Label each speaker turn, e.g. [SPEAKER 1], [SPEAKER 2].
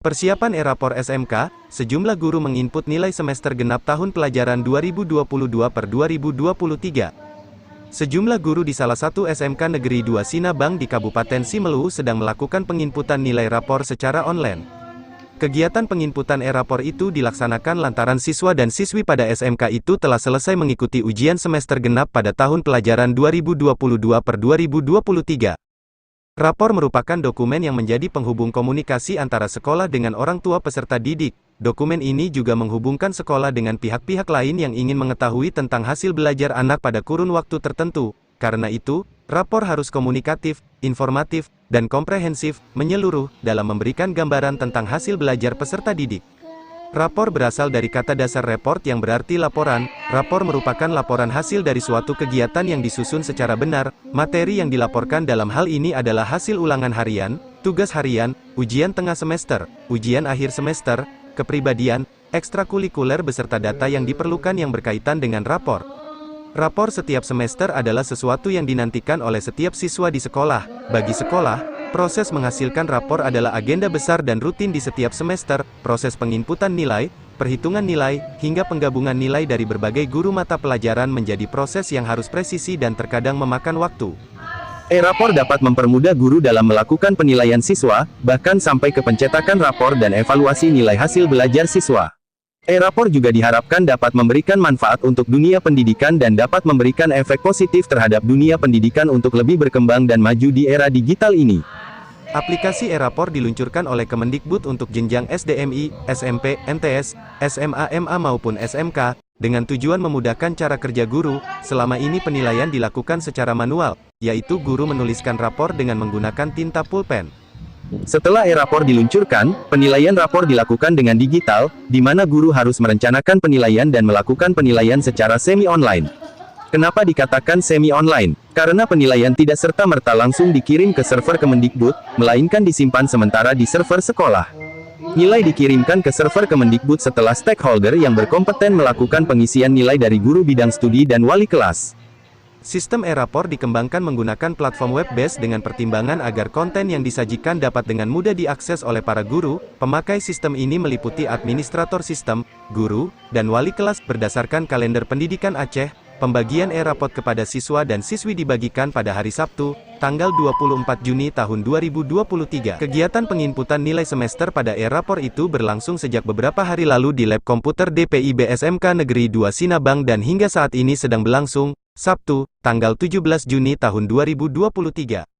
[SPEAKER 1] Persiapan e-rapor SMK, sejumlah guru menginput nilai semester genap tahun pelajaran 2022 per 2023. Sejumlah guru di salah satu SMK Negeri 2 Sinabang di Kabupaten Simeulue sedang melakukan penginputan nilai rapor secara online. Kegiatan penginputan e-rapor itu dilaksanakan lantaran siswa dan siswi pada SMK itu telah selesai mengikuti ujian semester genap pada tahun pelajaran 2022 per 2023. Rapor merupakan dokumen yang menjadi penghubung komunikasi antara sekolah dengan orang tua peserta didik. Dokumen ini juga menghubungkan sekolah dengan pihak-pihak lain yang ingin mengetahui tentang hasil belajar anak pada kurun waktu tertentu. Karena itu, rapor harus komunikatif, informatif, dan komprehensif, menyeluruh, dalam memberikan gambaran tentang hasil belajar peserta didik. Rapor berasal dari kata dasar report yang berarti laporan. Rapor merupakan laporan hasil dari suatu kegiatan yang disusun secara benar. Materi yang dilaporkan dalam hal ini adalah hasil ulangan harian, tugas harian, ujian tengah semester, ujian akhir semester, kepribadian, ekstrakurikuler beserta data yang diperlukan yang berkaitan dengan rapor. Rapor setiap semester adalah sesuatu yang dinantikan oleh setiap siswa di sekolah. Bagi sekolah, proses menghasilkan rapor adalah agenda besar dan rutin di setiap semester. Proses penginputan nilai, perhitungan nilai, hingga penggabungan nilai dari berbagai guru mata pelajaran menjadi proses yang harus presisi dan terkadang memakan waktu.
[SPEAKER 2] E-rapor dapat mempermudah guru dalam melakukan penilaian siswa, bahkan sampai ke pencetakan rapor dan evaluasi nilai hasil belajar siswa. E-rapor juga diharapkan dapat memberikan manfaat untuk dunia pendidikan dan dapat memberikan efek positif terhadap dunia pendidikan untuk lebih berkembang dan maju di era digital ini.
[SPEAKER 1] Aplikasi e-rapor diluncurkan oleh Kemendikbud untuk jenjang SDMI, SMP, MTS, SMA, MA maupun SMK, dengan tujuan memudahkan cara kerja guru. Selama ini penilaian dilakukan secara manual, yaitu guru menuliskan rapor dengan menggunakan tinta pulpen.
[SPEAKER 2] Setelah e-rapor diluncurkan, penilaian rapor dilakukan dengan digital, di mana guru harus merencanakan penilaian dan melakukan penilaian secara semi-online. Kenapa dikatakan semi-online? Karena penilaian tidak serta-merta langsung dikirim ke server Kemendikbud, melainkan disimpan sementara di server sekolah. Nilai dikirimkan ke server Kemendikbud setelah stakeholder yang berkompeten melakukan pengisian nilai dari guru bidang studi dan wali kelas.
[SPEAKER 1] Sistem e-rapor dikembangkan menggunakan platform web-based dengan pertimbangan agar konten yang disajikan dapat dengan mudah diakses oleh para guru. Pemakai sistem ini meliputi administrator sistem, guru, dan wali kelas. Berdasarkan kalender pendidikan Aceh, pembagian e-rapor kepada siswa dan siswi dibagikan pada hari Sabtu, tanggal 24 Juni tahun 2023. Kegiatan penginputan nilai semester pada e-rapor itu berlangsung sejak beberapa hari lalu di Lab Komputer DPIB SMK Negeri 2 Sinabang dan hingga saat ini sedang berlangsung. Sabtu, tanggal 17 Juni tahun 2023.